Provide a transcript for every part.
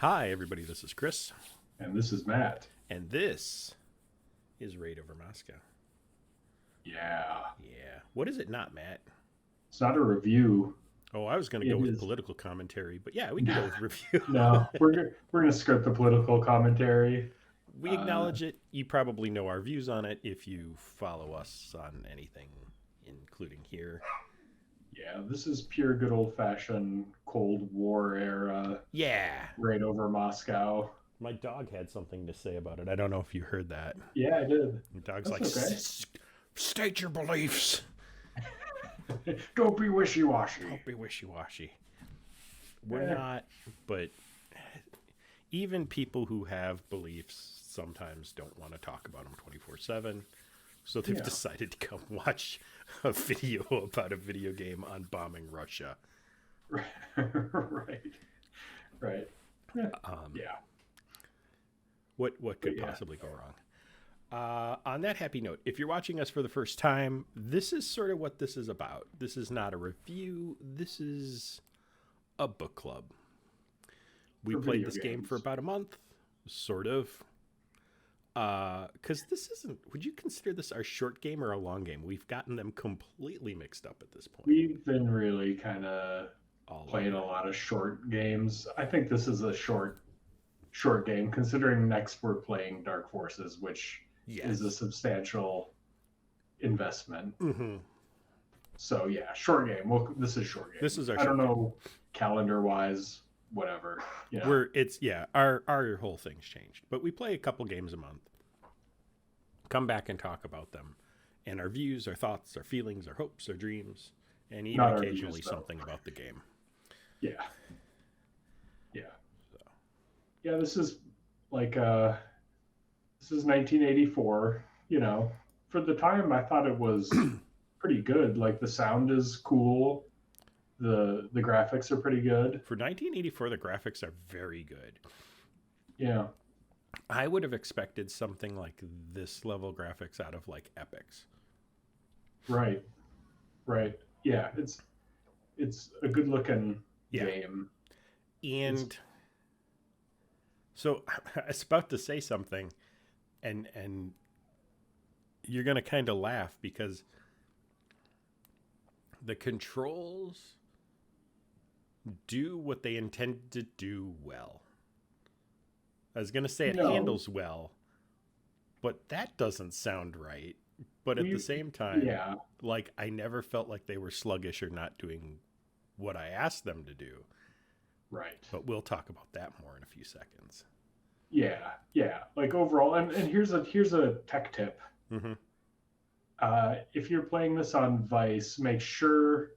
Hi, everybody. This is Chris, And this is Matt. and this is Raid Over Moscow. Yeah. Yeah. What is it not, Matt? It's not a review. Oh, I was going to go It with is. political commentary, but yeah, we can go with review. No, we're gonna skip the political commentary. We Uh, acknowledge it. You probably know our views on it if you follow us on anything, including here. yeah, this is pure good old fashioned Cold War era Yeah. right over Moscow. My dog had something to say about it. I don't know if you heard that. Yeah, I did. The dog's That's like, okay. State your beliefs. Don't be wishy washy. Don't be wishy washy. We're Eh, not, but even people who have beliefs sometimes don't want to talk about them 24/7. So they've yeah. decided to come watch a video about a video game on bombing Russia. Right. Right. Eh, Um, yeah. what But could yeah. possibly go wrong? On that happy note, if you're watching us for the first time, this is sort of what this is about. This is not a review. This is a book club. We For played video this game for games. about a month, sort of. Because this isn't, would you consider this our short game or a long game? We've gotten them completely mixed up at this point. We've been really kind of All playing over. a lot of short games. I think this is a short game, considering next we're playing Dark Forces, which is a Yes. substantial investment. Mm-hmm. So yeah, short game. Well, this is short This game. is our I don't short game. know calendar wise, whatever. Our whole thing's changed, but we play a couple games a month. Come back and talk about them, and our views, our thoughts, our feelings, our hopes, our dreams, and even Not our occasionally views though. something about the game. Yeah, yeah, So, yeah. This is 1984. You know, for the time, I thought it was pretty good. Like the sound is cool. The graphics are pretty good. for 1984, the graphics are very good. Yeah, I would have expected something like this level graphics out of like Epics. right, right. Yeah, it's a good looking Yeah. game. It's And so I was about to say something, and you're gonna kind of laugh because the controls do what they intend to do well. I was gonna say it no, handles well, but that doesn't sound right. But at the we same time, yeah, like I never felt like they were sluggish or not doing what I asked them to do. right. But we'll talk about that more in a few seconds. Yeah, yeah. Like overall, and here's a tech tip. Mm-hmm. If you're playing this on Vice, make sure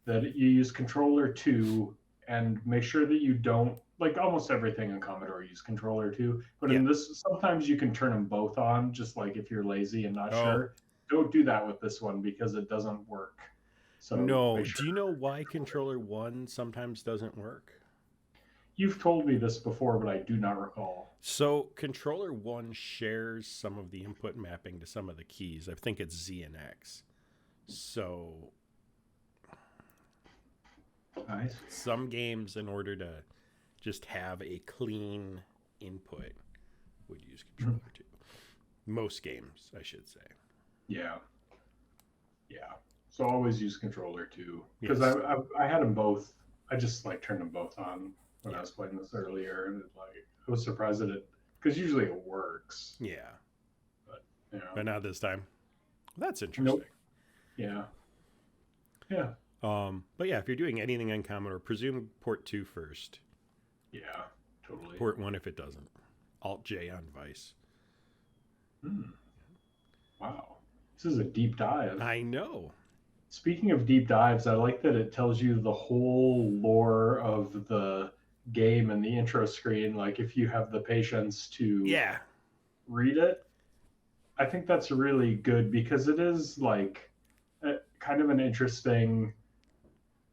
that you use controller two, and make sure that you don't like almost everything in Commodore use controller two. But Yeah. in this, sometimes you can turn them both on, just like if you're lazy and not Oh, sure. Don't do that with this one because it doesn't work. So no. make Do sure. you know why controller one sometimes doesn't work? You've told me this before, but I do not recall. So controller one shares some of the input mapping to some of the keys. I think it's Z and X. So Nice. some games, in order to just have a clean input, would use controller two. Most games, I should say. Yeah, yeah. So always use controller too, because Yes. I had them both. I just like turned them both on when I Yeah. was playing this earlier, and I was surprised that it because usually it works, Yeah. but you know, But not this time. That's interesting. nope. Yeah, yeah, But yeah, if you're doing anything on Commodore, presume port 2 first. yeah, totally. Port 1 if it doesn't. Alt J on Vice. Hmm. Wow, this is a deep dive. I know. Speaking of deep dives, I like that it tells you the whole lore of the game and the intro screen. Like if you have the patience to Yeah. read it, I think that's really good because it is like kind of an interesting.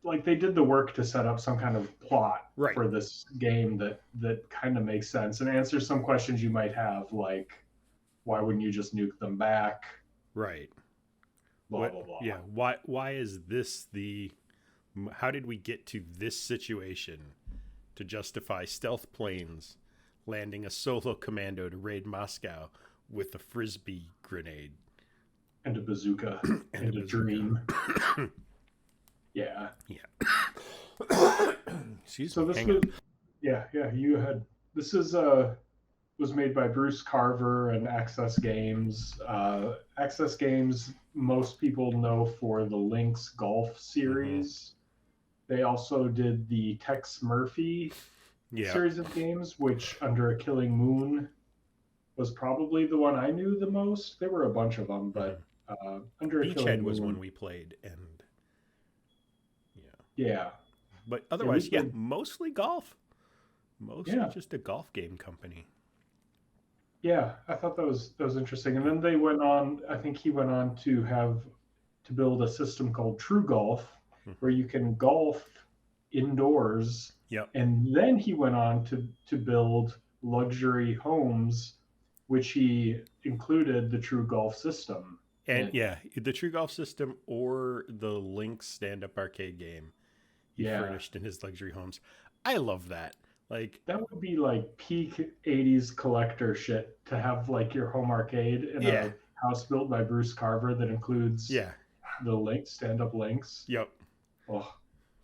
Like they did the work to set up some kind of plot Right. for this game that kind of makes sense and answers some questions you might have, like why wouldn't you just nuke them back? Right. Blah What? blah blah. Yeah. Why is this the? How did we get to this situation? to justify stealth planes landing a solo commando to raid Moscow with a frisbee grenade And a bazooka. and a bazooka. Dream. Yeah. Excuse So me. this was, you had, this is was made by Bruce Carver and Access Games. Access Games, most people know for the Lynx Golf series. They also did the Tex Murphy series of games, which Under a Killing Moon was probably the one I knew the most. There were a bunch of them, but Under a Killing Moon was one we played, and yeah. But otherwise, mostly golf. Mostly just a golf game company. Yeah, I thought that was interesting. And then they went on. I think he went on to build a system called True Golf, where you can golf indoors. Yep. And then he went on to build luxury homes, which he included the True Golf system. And the True Golf system or the Lynx stand-up arcade game he furnished in his luxury homes. I love that. Like, that would be like peak 80s collector shit, to have like your home arcade in a house built by Bruce Carver that includes the Lynx, stand-up Lynx. Yep. Oh.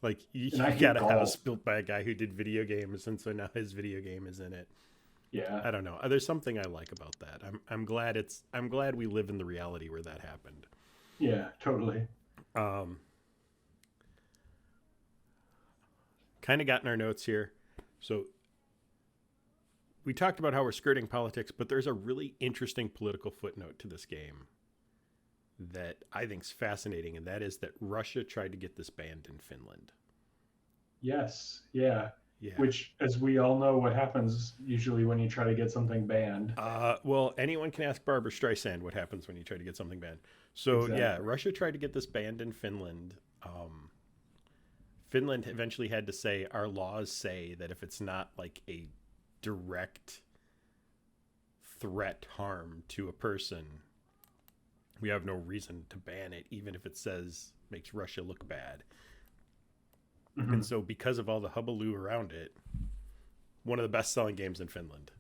Like, you got a house built by a guy who did video games, and so now his video game is in it. Yeah. I don't know. There's something I like about that. I'm glad we live in the reality where that happened. Yeah, totally. Kind of got in our notes here. So we talked about how we're skirting politics, but there's a really interesting political footnote to this game that I think is fascinating, and that is that Russia tried to get this banned in Finland. Yes. Yeah. Which, as we all know, what happens usually when you try to get something banned. Well, anyone can ask Barbara Streisand what happens when you try to get something banned. So, Russia tried to get this banned in Finland. Finland eventually had to say, our laws say that if it's not like a direct threat harm to a person, we have no reason to ban it, even if it says makes Russia look bad. Mm-hmm. And so because of all the hubbub around it, one of the best selling games in Finland.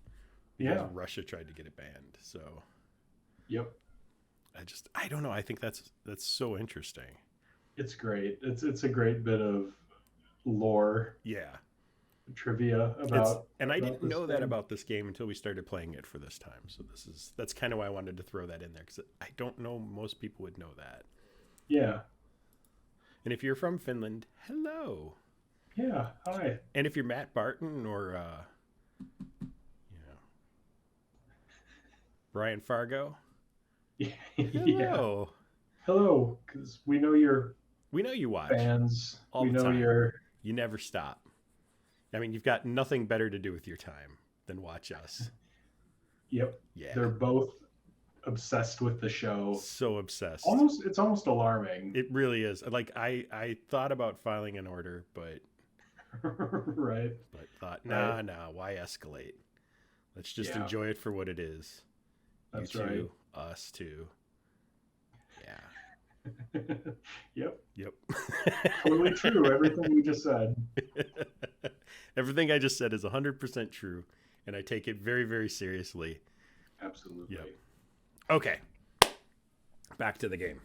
Because Russia tried to get it banned. So I don't know. I think that's so interesting. It's great. It's a great bit of lore. Yeah. Trivia about. And I didn't know that about this game until we started playing it for this time. So that's kind of why I wanted to throw that in there, because I don't know most people would know that. Yeah. And if you're from Finland, hello. Yeah. Hi. And if you're Matt Barton or Brian Fargo, hello. Hello, because we know you watch fans. All the time. You never stop. I mean, you've got nothing better to do with your time than watch us. Yep. Yeah. They're both obsessed with the show. So obsessed. It's almost alarming. It really is. Like, I thought about filing an order, but right. But thought, nah, why escalate? Let's just enjoy it for what it is. That's you right. Too, us too. Yeah. Yep. Totally true. Everything you just said. Everything I just said is 100% true, and I take it very, very seriously. Absolutely. Yep. Okay. Back to the game.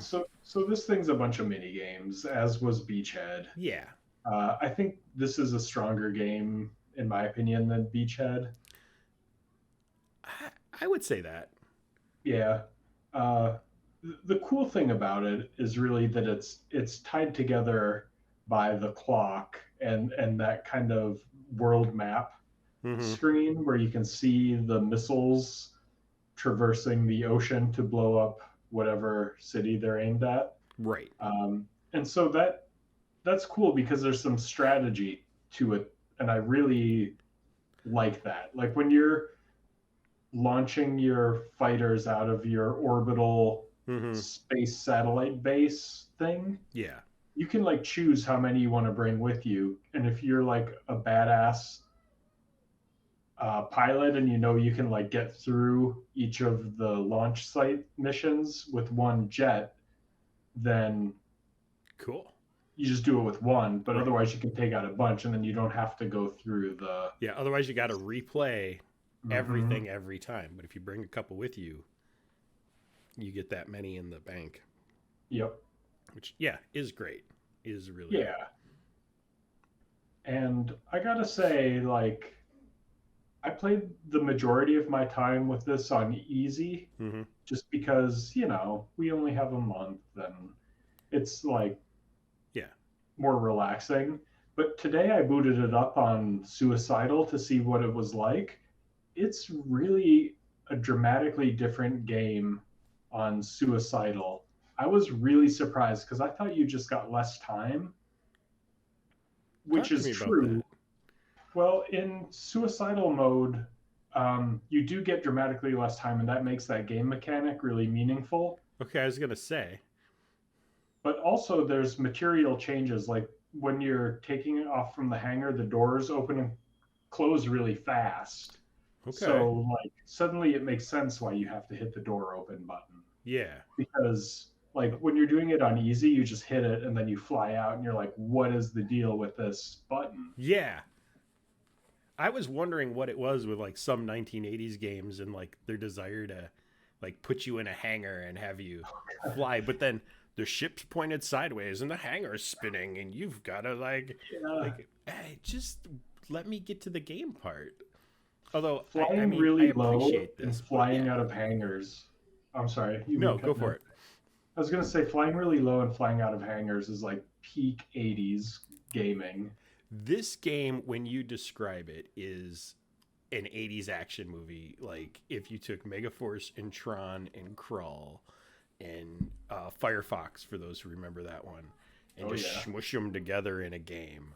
So this thing's a bunch of mini games, as was Beachhead. Yeah. I think this is a stronger game, in my opinion, than Beachhead. I would say that. Yeah. The cool thing about it is really that it's tied together by the clock and that kind of world map screen where you can see the missiles traversing the ocean to blow up whatever city they're aimed at. Right. And so that's cool because there's some strategy to it, and I really like that. Like when you're launching your fighters out of your orbital space satellite base thing, you can like choose how many you want to bring with you, and if you're like a badass pilot and you can like get through each of the launch site missions with one jet, then cool. you just do it with one, but otherwise you can take out a bunch and then you don't have to go through the. Yeah, otherwise you got to replay Mhm. everything every time. But if you bring a couple with you, you get that many in the bank, Yep. which yeah is great. Is really great. Yeah. And I gotta say, like, I played the majority of my time with this on easy Hmm. just because, we only have a month and it's like Yeah. more relaxing. But today I booted it up on Suicidal to see what it was like. It's really a dramatically different game on Suicidal. I was really surprised because I thought you just got less time, which Talk to is me about true. that. Well, in Suicidal mode, you do get dramatically less time, and that makes that game mechanic really meaningful. Okay, I was gonna say. But also, there's material changes, like when you're taking it off from the hangar, the doors open and close really fast. Okay. So, like, suddenly it makes sense why you have to hit the door open button. Yeah. Because, like, when you're doing it on easy, you just hit it and then you fly out, and you're like, what is the deal with this button? Yeah. I was wondering what it was with like some 1980s games and like their desire to like put you in a hangar and have you fly, but then the ship's pointed sideways and the hangar's spinning and you've got to Yeah. hey, just let me get to the game part. Although I Flying mean I really low appreciate and this, but yeah, flying out of hangars. I'm sorry, you were no, go cutting for in. it. I was gonna say flying really low and flying out of hangars is like peak '80s gaming. This game, when you describe it, is an 80s action movie. Like if you took Megaforce and Tron and Krull and Firefox, for those who remember that one, and Oh just yeah, smush them together in a game.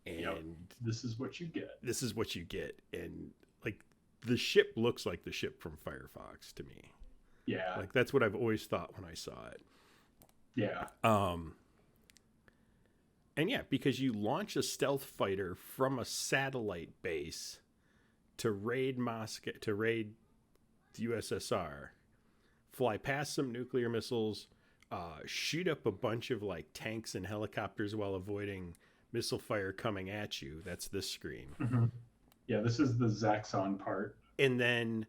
yep. And This is what you get. this is what you get. And like the ship looks like the ship from Firefox to me. Yeah, Like that's what I've always thought when I saw it. yeah. And yeah, because you launch a stealth fighter from a satellite base to raid Moscow, to raid the USSR, fly past some nuclear missiles, shoot up a bunch of like tanks and helicopters while avoiding missile fire coming at you. That's this screen. Hmm. Yeah, this is the Zaxon part. And then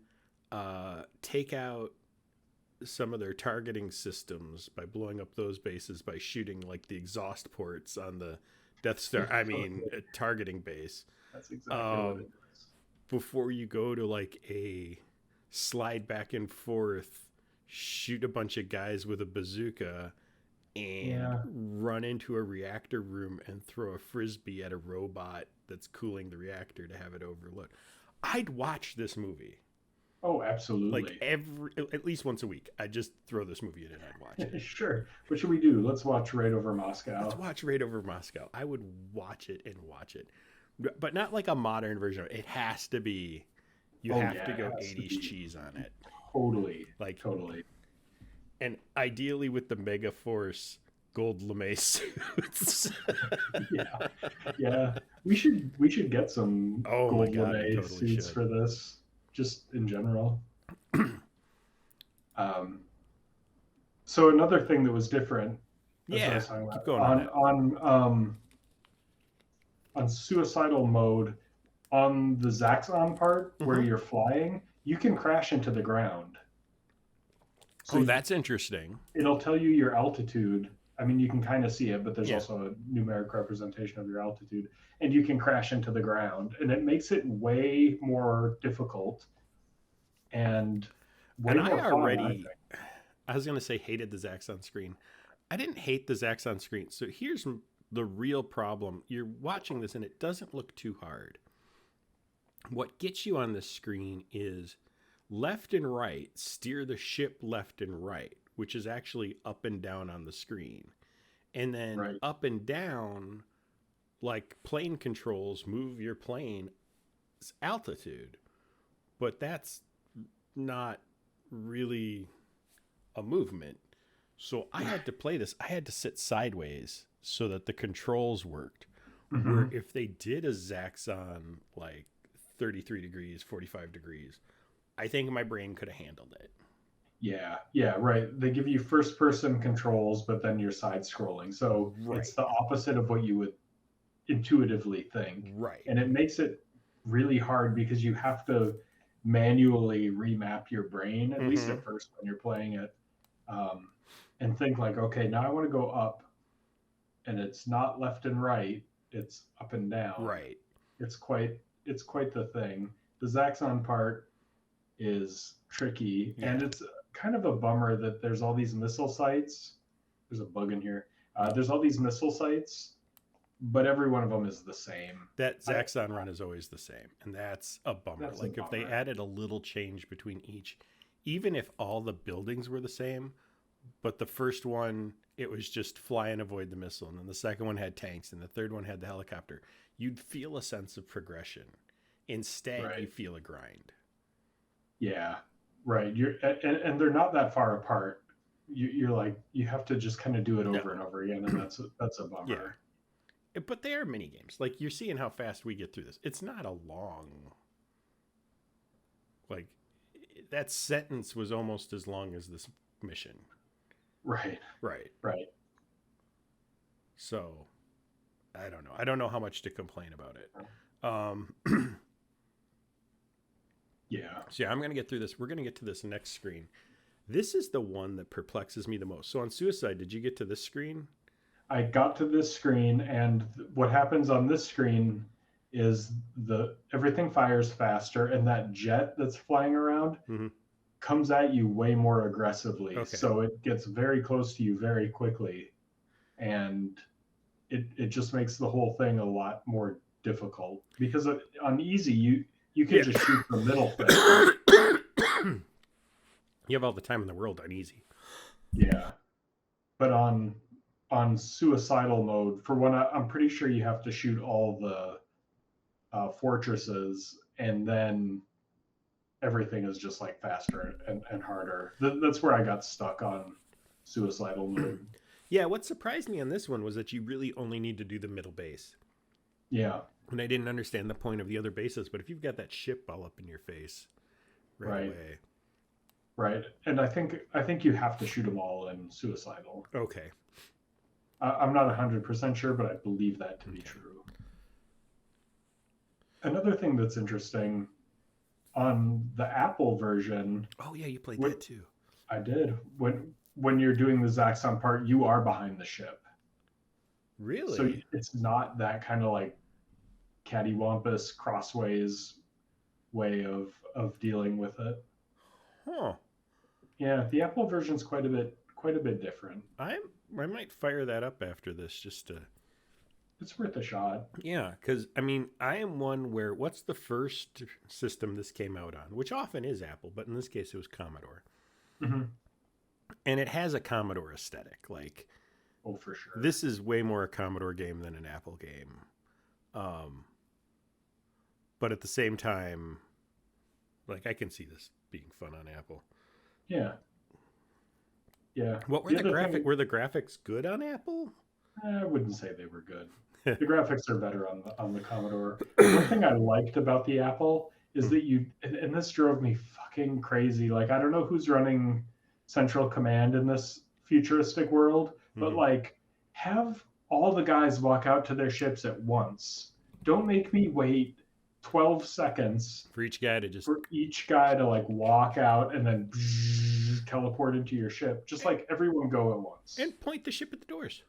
take out some of their targeting systems by blowing up those bases by shooting like the exhaust ports on the Death Star. I mean, a targeting base. That's exactly what Um, it is. before you go to like a slide back and forth, shoot a bunch of guys with a bazooka, and Yeah. run into a reactor room and throw a frisbee at a robot that's cooling the reactor to have it overload. I'd watch this movie Oh, like absolutely. every at least once a week. I'd just throw this movie in and I'd watch it. Sure. What should we do? Let's watch Right Over Let's Moscow. watch Raid Over Moscow. I would watch it and watch it, but not like a modern version of it. It has to be. You Oh have to yeah, it go has to 80s be cheese on it. totally, Like, totally. and ideally with the Mega Force gold lame suits. Yeah, yeah. We should get some Oh my gold god, we lame totally suits should. for this, just in general. Um, so another thing that was different, that's what I Yeah, was talking keep about, going on on that. on suicidal mode, on the Zaxxon part where Hmm. you're flying, you can crash into the ground. So Oh, that's interesting. it'll tell you your altitude. I mean, you can kind of see it, but there's Yeah, also a numeric representation of your altitude, and you can crash into the ground, and it makes it way more difficult and and way I more fun, I already, think. I was gonna say hated the Zaxxon screen. I didn't hate the Zaxxon screen. So here's the real problem. You're watching this and it doesn't look too hard. What gets you on the screen is left and right, steer the ship left and right, which is actually up and down on the screen. And then Right. up and down, like plane controls, move your plane's altitude. But that's not really a movement. So I had to play this. I had to sit sideways so that the controls worked. Where Hmm. if they did a Zaxxon like 33 degrees, 45 degrees, I think my brain could have handled it. Yeah, right. They give you first person controls, but then you're side scrolling. So it's Right. the opposite of what you would intuitively think. Right. And it makes it really hard because you have to manually remap your brain, at least Mm-hmm. at first when you're playing it, um, and think like, okay, now I want to go up, and it's not left and right, it's up and down. Right. It's quite it's quite the thing. The Zaxon part is tricky, and Yeah. it's kind of a bummer that there's all these missile sites. There's a bug in here. There's all these missile sites, but every one of them is the same. That I, Zaxxon run is always the same, and that's a bummer. that's a Like if they bummer. added a little change between each, even if all the buildings were the same, but the first one it was just fly and avoid the missile, and then the second one had tanks, and the third one had the helicopter, you'd feel a sense of progression. Instead, you Right. feel a grind. Yeah. Right. And they're not that far apart. You're like you have to just kind of do it No, over and over again, and that's a yeah, bummer. but they are mini games. Like you're seeing how fast we get through this. It's not a long like that sentence was almost as long as this mission. Right. Right. Right. So I don't know. I don't know how much to complain about it. Um, Yeah. so yeah, I'm gonna get through this. We're gonna get to this next screen. This is the one that perplexes me the most. So on Suicide, did you get to this screen? I got to this screen, and what happens on this screen is the everything fires faster, and that jet that's flying around Mm-hmm. comes at you way more aggressively. Okay. So it gets very close to you very quickly, and it just makes the whole thing a lot more difficult because on easy you can Yeah. just shoot the middle thing. You have all the time in the world on easy. Yeah, but on suicidal mode, for one, I'm pretty sure you have to shoot all the fortresses, and then everything is just like faster and harder. That's where I got stuck on suicidal mode. Yeah, what surprised me on this one was that you really only need to do the middle base. Yeah, And I didn't understand the point of the other bases, but if you've got that ship all up in your face right right, away. right. And I think you have to shoot them all in suicidal. Okay. I'm not 100% sure, but I believe that to be Okay. true. Another thing that's interesting on the Apple version, Oh yeah, you played what that too. I did when you're doing the Zaxxon part, you are behind the ship, so Really? it's not that kind of like cattywampus crossways way of dealing with it. Huh. Yeah, the Apple version's quite a bit different. I'm I might fire that up after this just to It's worth a shot. yeah, because I mean I am one where what's the first system this came out on, which often is Apple, but in this case it was Commodore, Hmm. and it has a Commodore aesthetic. Like Oh, for sure. this is way more a Commodore game than an Apple game, um, but at the same time, like I can see this being fun on Apple. Yeah, yeah. What were The the other graphic? thing, Were the graphics good on Apple? I wouldn't say they were good. The graphics are better on the Commodore. One thing I liked about the Apple is that and this drove me fucking crazy. Like I don't know who's running central command in this futuristic world, but Mm-hmm. like have all the guys walk out to their ships at once. Don't make me wait 12 seconds For each guy to just for each guy to like walk out and then teleport into your ship. Just like everyone go at once. and point the ship at the doors.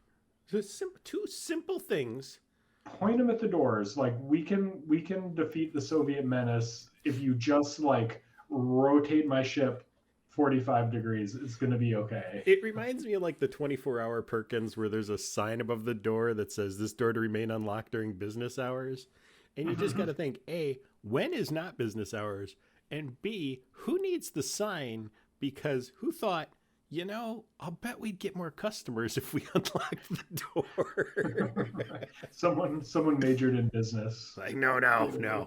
So two simple things. Point them at the doors. Like we can defeat the Soviet menace if you just like rotate my ship 45 degrees. It's gonna be okay. It reminds me of like the 24-hour Perkins where there's a sign above the door that says this door to remain unlocked during business hours. And you just got to think A, when is not business hours? And B, who needs the sign? Because who thought, I'll bet we'd get more customers if we unlocked the door. Someone majored in business. Like, no,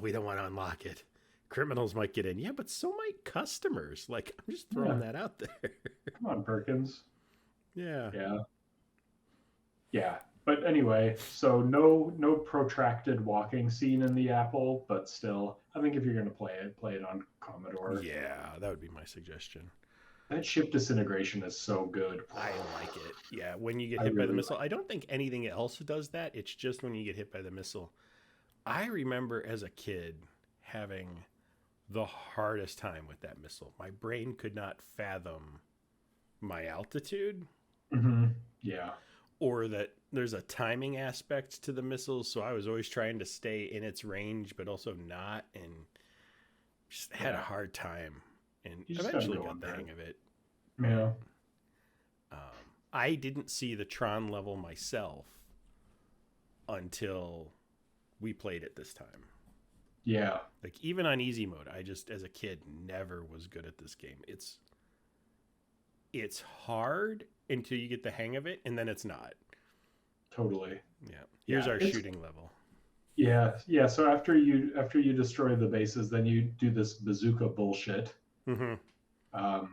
we don't want to unlock it. Criminals might get in. Yeah, but so might customers. Like, I'm just throwing Yeah, that out there. come on, Perkins. Yeah. Yeah, yeah. But anyway, so no protracted walking scene in the Apple, but still, I think if you're gonna play it on Commodore. Yeah, that would be my suggestion. That ship disintegration is so good. I like it. Yeah, when you get I hit by the really missile. like I don't think anything else does that. It's just when you get hit by the missile. I remember as a kid having the hardest time with that missile. My brain could not fathom my altitude, it. Hmm. Yeah. or that there's a timing aspect to the missiles. So I was always trying to stay in its range, but also not, and just had a Yeah. hard time. And You just gotta eventually go got the under it. hang of it. Yeah. Um, I didn't see the Tron level myself until we played it this time. Yeah. Like even on easy mode, I just as a kid never was good at this game. It's hard until you get the hang of it, and then it's not. Totally. Yeah. Here's Yeah. our shooting level. Yeah. Yeah. So after you destroy the bases, then you do this bazooka bullshit. Mm-hmm.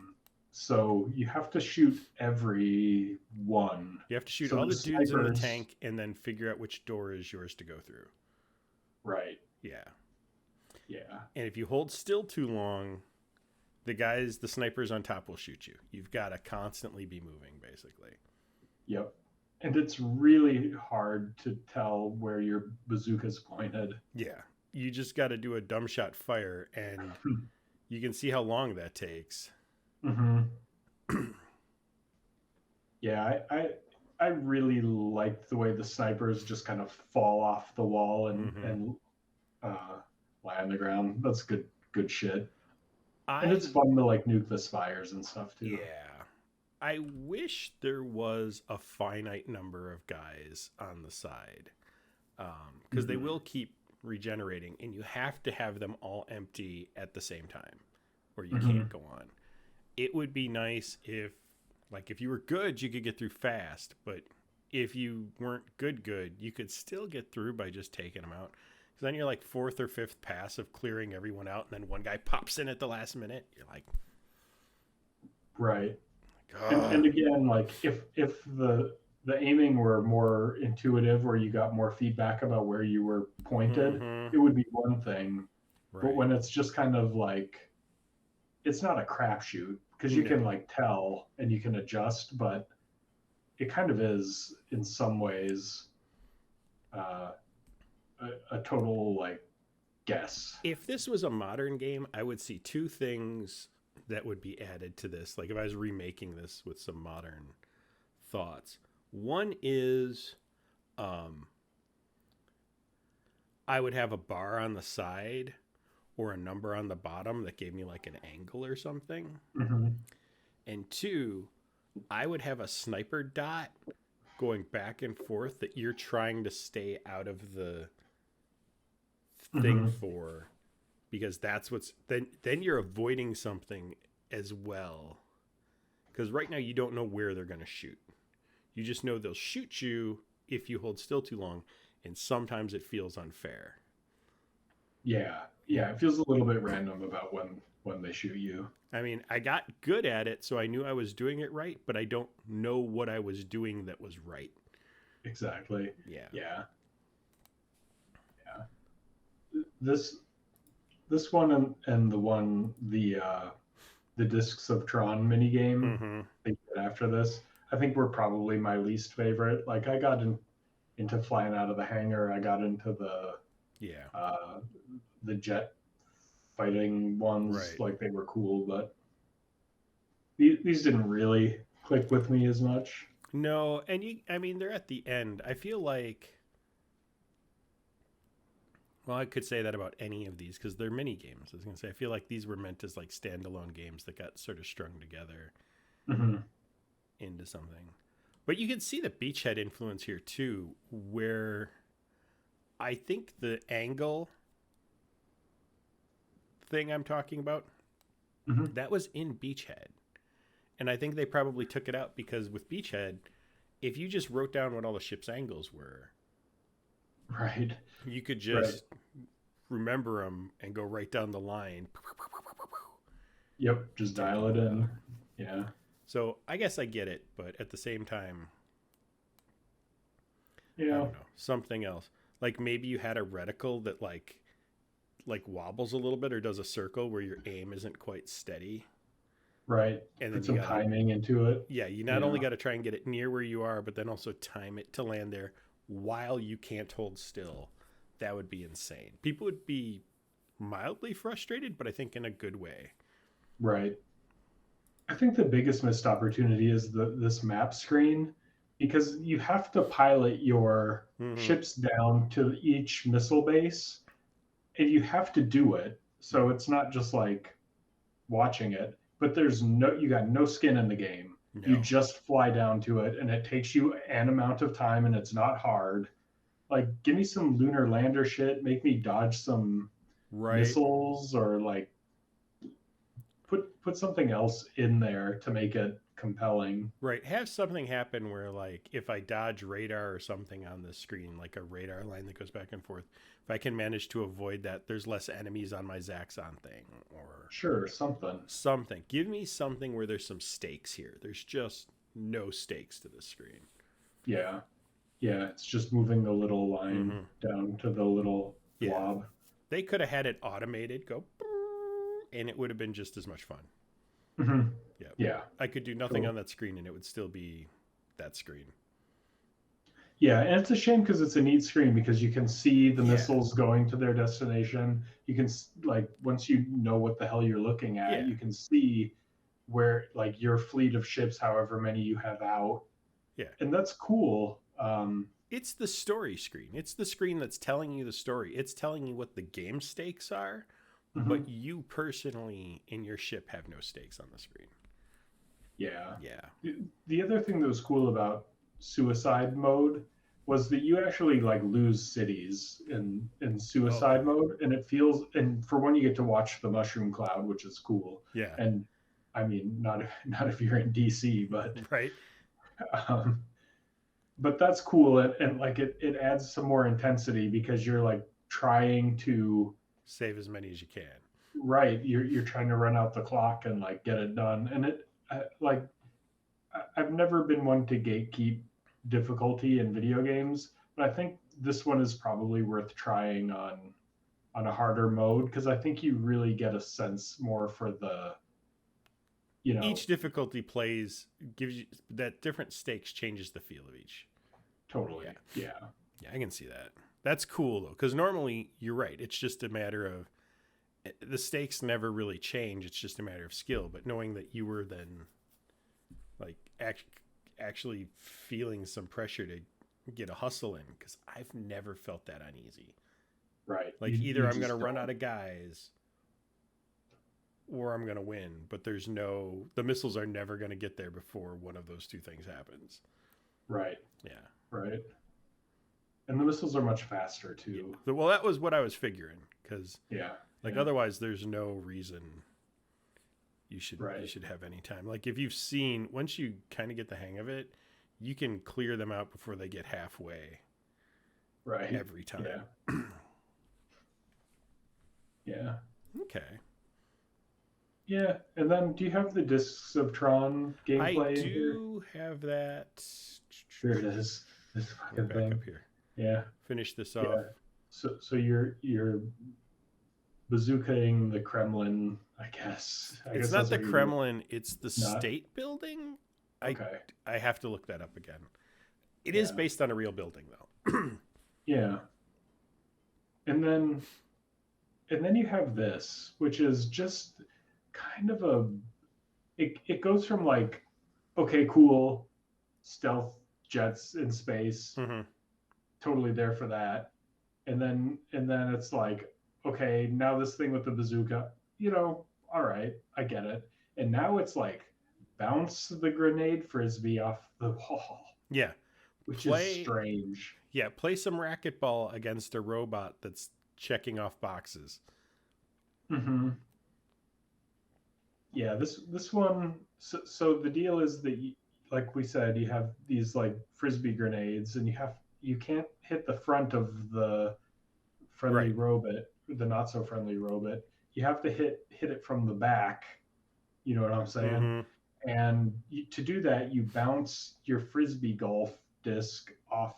So you have to shoot every one. You have to shoot So all the the dudes in the snipers, tank and then figure out which door is yours to go through. right? Yeah. Yeah. And if you hold still too long, the snipers on top will shoot you. You've got to constantly be moving, basically. Yep. And it's really hard to tell where your bazooka's pointed. Yeah. You just got to do a dumb shot fire, and you can see how long that takes. Mm-hmm. Yeah, I really liked the way the snipers just kind of fall off the wall and lie on the ground. That's good shit. And it's fun to like nuke the spires and stuff too. Yeah. I wish there was a finite number of guys on the side, because they will keep regenerating, and you have to have them all empty at the same time, or you can't go on. It would be nice if you were good, you could get through fast, but if you weren't good, you could still get through by just taking them out. Because then you're like fourth or fifth pass of clearing everyone out, and then one guy pops in at the last minute. You're like, right. And again, like if the aiming were more intuitive, or you got more feedback about where you were pointed, it would be one thing. right. But when it's just kind of like, it's not a crapshoot, because you can like tell and you can adjust, but it kind of is in some ways a total like guess. If this was a modern game, I would see two things that would be added to this. Like if I was remaking this with some modern thoughts. One is I would have a bar on the side or a number on the bottom that gave me like an angle or something. Mm-hmm. And two, I would have a sniper dot going back and forth that you're trying to stay out of the thing for, because that's what's then you're avoiding something as well, because right now you don't know where they're going to shoot. You just know they'll shoot you if you hold still too long, and sometimes it feels unfair. Yeah, it feels a little bit random about when they shoot you. I mean, I got good at it, so I knew I was doing it right, but I don't know what I was doing that was right. Exactly. Yeah. This one and the Discs of Tron minigame they did after this, I think were probably my least favorite. Like I got into flying out of the hangar. I got into the jet fighting ones. Right. Like they were cool, but these didn't really click with me as much. No, and I mean, they're at the end. I feel like, well, I could say that about any of these because they're mini games. I was going to say, I feel like these were meant as like standalone games that got sort of strung together into something. But you can see the beachhead influence here too, where I think the angle thing I'm talking about, that was in Beachhead. And I think they probably took it out because with Beachhead, if you just wrote down what all the ship's angles were, right, you could just remember them and go right down the line. Yep, just dial it in. Yeah. So I guess I get it, but at the same time, yeah, I don't know, something else. Like maybe you had a reticle that like wobbles a little bit or does a circle where your aim isn't quite steady. Right. And Put then you some gotta, timing into it. yeah, you not Yeah. only got to try and get it near where you are, but then also time it to land there while you can't hold still. That would be insane. People would be mildly frustrated, but I think in a good way. Right. I think the biggest missed opportunity is this map screen because you have to pilot your Mm-hmm. ships down to each missile base and you have to do it. So it's not just like watching it, but you got no skin in the game. You No. just fly down to it and it takes you an amount of time and it's not hard. Like give me some lunar lander shit, make me dodge some Right. missiles or like put something else in there to make it compelling. Right. Have something happen where, like, if I dodge radar or something on the screen, like a radar line that goes back and forth, if I can manage to avoid that, there's less enemies on my Zaxon thing or Sure, something. something. Give me something where there's some stakes here. There's just no stakes to the screen. Yeah. Yeah, it's just moving the little line Mm-hmm. down to the little Yeah. blob. They could have had it automated, go, and it would have been just as much fun. Hmm. Yeah. Yeah. I could do nothing Cool. on that screen and it would still be that screen. Yeah, and it's a shame because it's a neat screen because you can see the Yeah. missiles going to their destination. You can like once you know what the hell you're looking at, Yeah. you can see where like your fleet of ships, however many you have out, Yeah. and that's cool. It's the story screen. It's the screen that's telling you the story. It's telling you what the game stakes are, Mhm. but you personally in your ship have no stakes on the screen. Yeah. Yeah. The other thing that was cool about suicide mode was that you actually like lose cities in suicide Okay. mode and it feels and for one you get to watch the mushroom cloud which is cool Yeah. and I mean not if you're in DC Right? um, but that's cool and like it adds some more intensity because you're like trying to Save as many as you can. right you're trying to run out the clock and like get it done and it like I've never been one to gatekeep difficulty in video games, but I think this one is probably worth trying on a harder mode because I think you really get a sense more for the you know Each difficulty plays gives you that different stakes changes the feel of each. Yeah. totally yeah Yeah, I can see that. That's cool though, because normally you're right. It's just a matter of the stakes never really change. It's just a matter of skill. But knowing that you were then like actually feeling some pressure to get a hustle in, because I've never felt that uneasy. right Like you either I'm gonna just run don't out of guys or I'm gonna win. But there's no the missiles are never gonna get there before one of those two things happens. right Yeah. right and the missiles are much faster Yeah. too Well, that was what I was figuring because yeah like yeah otherwise there's no reason you right should have any time. Like if you've seen once you kind of get the hang of it, you can clear them out before they get halfway right every yeah time. yeah Okay. yeah and then do you have the discs of Tron I gameplay in here do have that. here it is this We're fucking back thing up here. yeah Finish this yeah off. so you're bazookaing the Kremlin, I guess. I It's guess not that's the what you're doing. Kremlin, it's the Not state building. I okay. I have to look that up again. It is Yeah, based on a real building though. yeah. And then you have this, which is just kind of it goes from like okay, cool, stealth jets in space, Hmm. totally there for that, and then it's like okay, now this thing with the bazooka, all right, I get it, and now it's like bounce the grenade frisbee off the wall, Yeah. which is Play strange. Yeah, play some racquetball against a robot that's checking off boxes. Hmm. Yeah, this one. So the deal is that, like we said, you have these like frisbee grenades, and you can't hit the front of the friendly Right. robot, the not so friendly robot. You have to hit it from the back. You know what I'm saying? Mm-hmm. And to do that, you bounce your frisbee golf disc off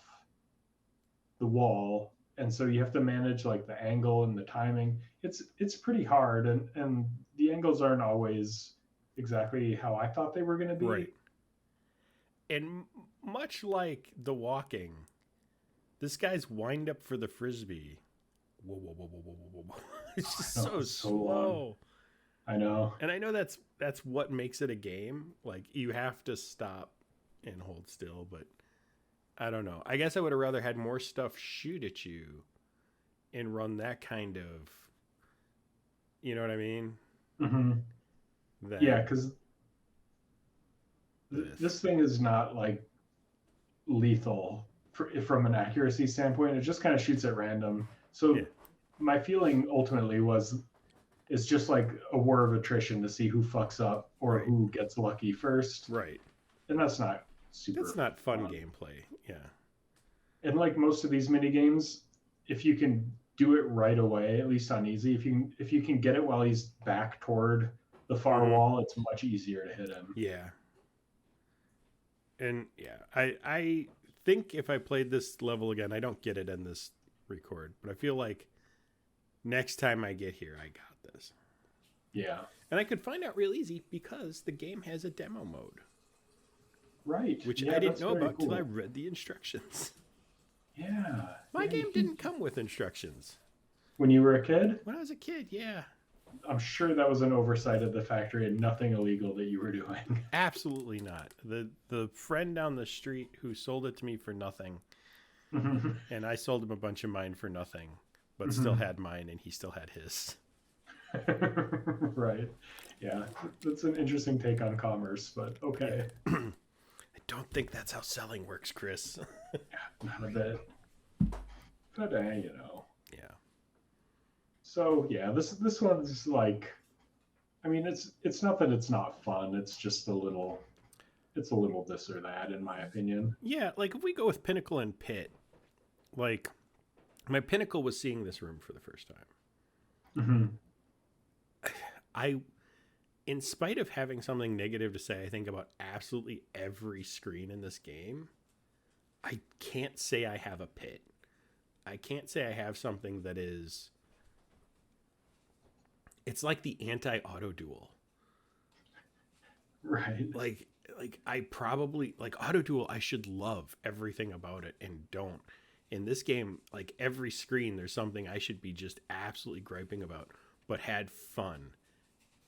the wall, and so you have to manage like the angle and the timing. It's pretty hard, and the angles aren't always exactly how I thought they were going to be. Right. And much like the walking, this guy's wind up for the frisbee. Whoa, whoa, whoa, whoa, whoa, whoa, whoa. It's just I know, so it's so slow. long. I know. And I know that's what makes it a game. Like, you have to stop and hold still, but I don't know. I guess I would have rather had more stuff shoot at you and run that kind of, you know what I mean? Hmm. Than Yeah, because this. this thing is not like lethal from an accuracy standpoint. It just kind of shoots at random. Yeah. So my feeling ultimately was it's just like a war of attrition to see who fucks up or Right. who gets lucky first. Right. And that's not super That's not fun gameplay. Yeah. And like most of these mini games, if you can do it right away, at least on easy, if you can get it while he's back toward the far wall, it's much easier to hit him. Yeah. And yeah, I think if I played this level again, I don't get it in this record, but I feel like next time I get here, I got this. Yeah. And I could find out real easy because the game has a demo mode. Right. Which yeah, I didn't know about cool. till I read the instructions. Yeah. My game didn't come with instructions. When you were a kid? When I was a kid, yeah. I'm sure that was an oversight of the factory and nothing illegal that you were doing. Absolutely not. The friend down the street who sold it to me for nothing, and I sold him a bunch of mine for nothing, but still had mine and he still had his. Right. Yeah. That's an interesting take on commerce, but okay. Yeah. I don't think that's how selling works, Chris. Not a bit. But you know. Yeah. So yeah, this one's like, I mean, it's not that it's not fun. It's just a little this or that, in my opinion. Yeah, like if we go with Pinnacle and Pit, like my Pinnacle was seeing this room for the first time. I, in spite of having something negative to say, I think about absolutely every screen in this game. I can't say I have a Pit. I can't say I have something that is. It's like the anti-auto duel. Right. Like I probably like auto duel. I should love everything about it and don't. In this game, like every screen, there's something I should be just absolutely griping about, but had fun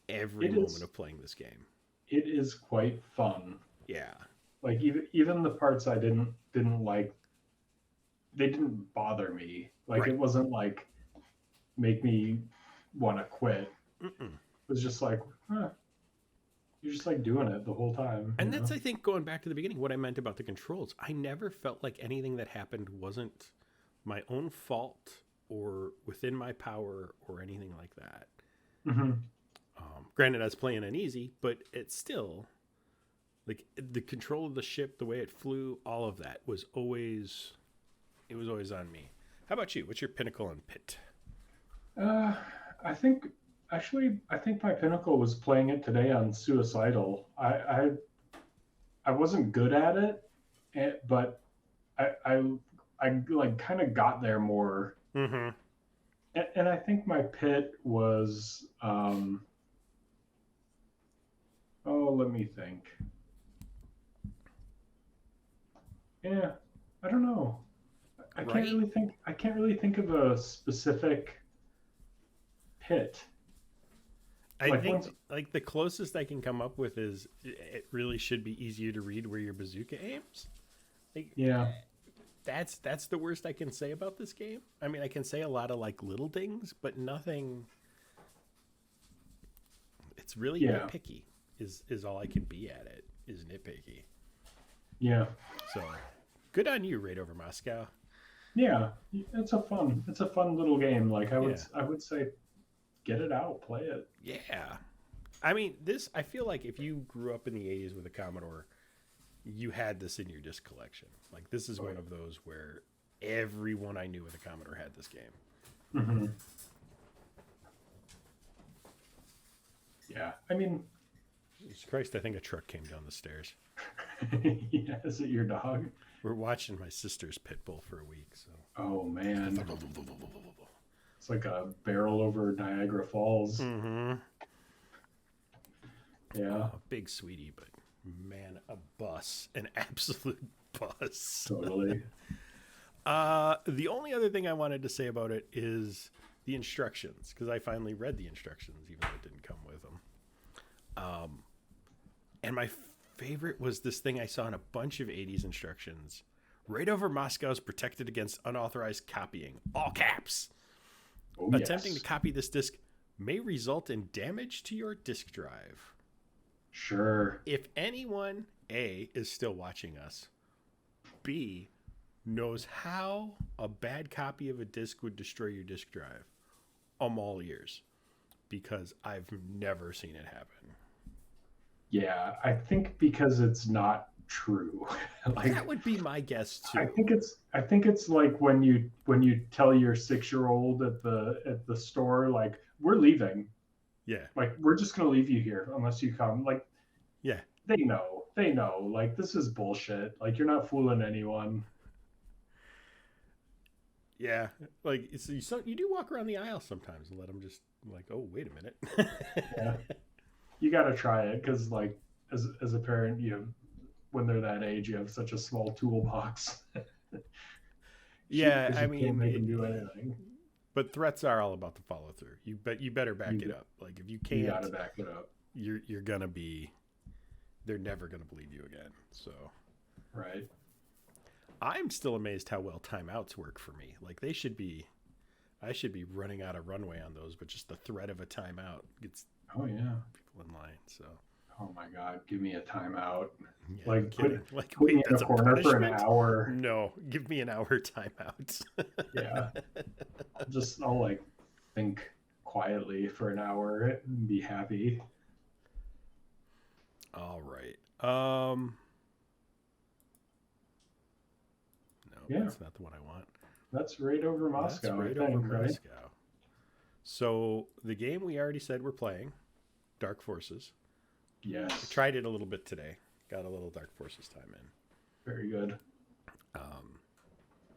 every moment of playing this game. It is quite fun. Yeah. Like even the parts I didn't like, they didn't bother me. Like It wasn't like make me want to quit. It was just like, you're just like doing it the whole time. And that's, I think, going back to the beginning, what I meant about the controls. I never felt like anything that happened wasn't my own fault or within my power or anything like that. Granted, I was playing on easy, but it's still like the control of the ship, the way it flew, all of that was always, it was always on me. How about you? What's your Pinnacle and Pit? I think my Pinnacle was playing it today on Suicidal. I wasn't good at it, but I like kind of got there more. And I think my Pit was let me think. Yeah, I don't know. I can't really think of a specific Pit. I think like the closest I can come up with is it really should be easier to read where your bazooka aims. Like, yeah, that's the worst I can say about this game. I mean, I can say a lot of like little things, but nothing. It's really nitpicky. Is all I can be at it. Is nitpicky. Yeah. So, good on you, Raid Over Moscow. Yeah, it's a fun little game. Like I would say, get it out, play it. Yeah. I mean, I feel like if you grew up in the 80s with a Commodore, you had this in your disc collection. Like, this is one of those where everyone I knew with a Commodore had this game. Yeah, I mean... Jesus Christ, I think a truck came down the stairs. Yeah, is it your dog? We're watching my sister's pit bull for a week, so... Oh, man. It's like a barrel over Niagara Falls. Yeah, Big sweetie, but man, a bus, an absolute bus. totally. The only other thing I wanted to say about it is the instructions, because I finally read the instructions, even though it didn't come with them. And my favorite was this thing I saw in a bunch of 80s instructions. Right over Moscow is protected against unauthorized copying. All caps. Oh, Attempting yes. to copy this disk may result in damage to your disk drive. Sure. If anyone, A, is still watching us, B, knows how a bad copy of a disk would destroy your disk drive, I'm all ears, because I've never seen it happen. Yeah, I think because it's not true. Like, that would be my guess too. I think it's like when you tell your 6-year-old at the store, like, we're leaving. Yeah. Like, we're just gonna leave you here unless you come. Like, Yeah. they know. They know. Like, this is bullshit. Like, you're not fooling anyone. Yeah. Like, you do walk around the aisle sometimes and let them just like, oh, wait a minute. Yeah. You gotta try it because, like, as a parent, when they're that age, you have such a small toolbox. Yeah, I you can't make them mean, do anything. but threats are all about the follow through. You better back it up. Like if you can't, You gotta back it up. You're gonna be. They're never gonna believe you again. So, Right. I'm still amazed how well timeouts work for me. Like I should be running out of runway on those, but just the threat of a timeout gets Oh yeah. people in line. So. Oh my God, give me a timeout. Yeah, Like put wait, me in that's a a corner for an punishment? hour. No, give me an hour timeout. Yeah. I'll like think quietly for an hour and be happy. All right. No, Yeah. that's not the one I want. That's right over Moscow, That's right I think, over right? Moscow. So the game we already said we're playing, Dark Forces. I Yes. tried it a little bit today. Got a little Dark Forces time in. Very good.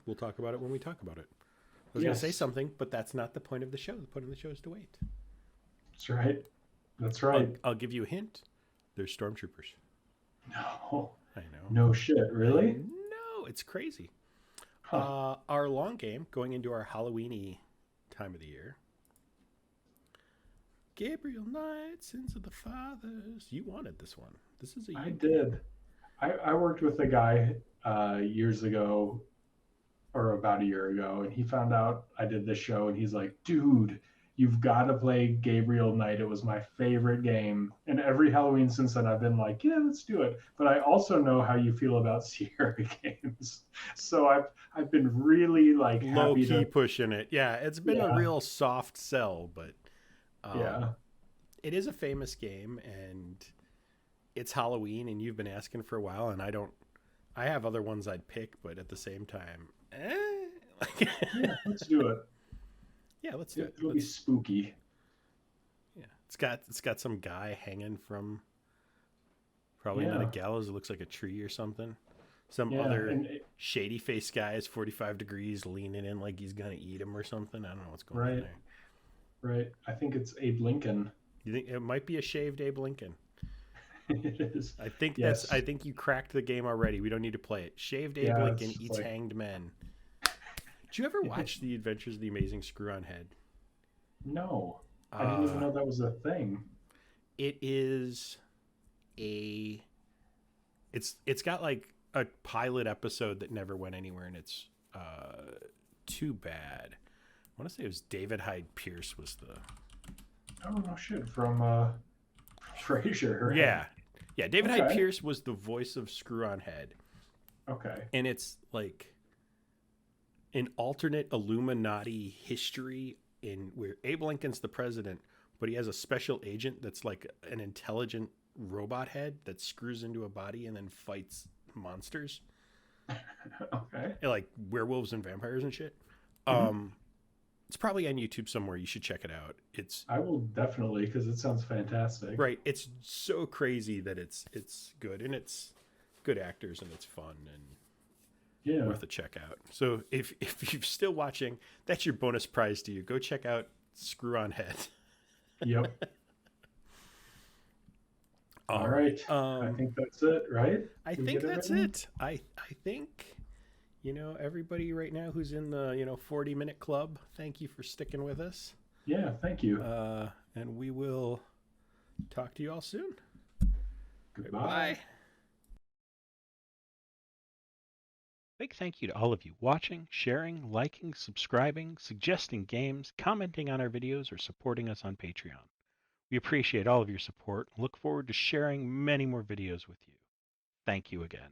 We'll talk about it when we talk about it. I was going to say something, but that's not the point of the show. The point of the show is to wait. That's right. That's right. I'll give you a hint. There's stormtroopers. No. I know. No shit, really? No, it's crazy. Huh. Our long game, going into our Halloween-y time of the year. Gabriel Knight, Sins of the Fathers. You wanted this one. This is a I did. I worked with a guy years ago, or about a year ago, and he found out I did this show, and he's like, dude, you've got to play Gabriel Knight. It was my favorite game. And every Halloween since then, I've been like, yeah, let's do it. But I also know how you feel about Sierra games. So I've been really like low happy key to pushing it. Yeah, it's been a real soft sell, but it is a famous game, and it's Halloween, and you've been asking for a while, and I have other ones I'd pick, but at the same time, yeah, let's do it. Yeah, let's do it. It'll be spooky. Yeah, it's got some guy hanging from probably not a gallows. It looks like a tree or something. Some other shady face guy is 45 degrees leaning in like he's gonna eat him or something. I don't know what's going on there. Right. I think it's Abe Lincoln. You think it might be a shaved Abe Lincoln? It is. I think I think you cracked the game already. We don't need to play it. Shaved Abe Lincoln eats hanged men. Did you ever watch The Adventures of the Amazing Screw-On Head? No. I didn't even know that was a thing. It is it's got like a pilot episode that never went anywhere, and it's too bad. I want to say it was David Hyde Pierce was the Oh no shit, from Frasier. Right? Yeah, David Hyde Pierce was the voice of Screw-On Head. Okay. And it's like an alternate Illuminati history in where Abe Lincoln's the president, but he has a special agent that's like an intelligent robot head that screws into a body and then fights monsters. Okay. Like werewolves and vampires and shit. It's probably on YouTube somewhere. You should check it out. I will definitely, because it sounds fantastic. Right. It's so crazy that it's good, and it's good actors, and it's fun and worth a check out. So if you're still watching, that's your bonus prize to you. Go check out Screw-On Head. Yep. All All right. right. I think that's it, right? I Did we think get that's everything? it. I think, everybody right now who's in the, 40-minute club, thank you for sticking with us. Yeah, thank you. And we will talk to you all soon. Goodbye. Bye. Big thank you to all of you watching, sharing, liking, subscribing, suggesting games, commenting on our videos, or supporting us on Patreon. We appreciate all of your support and look forward to sharing many more videos with you. Thank you again.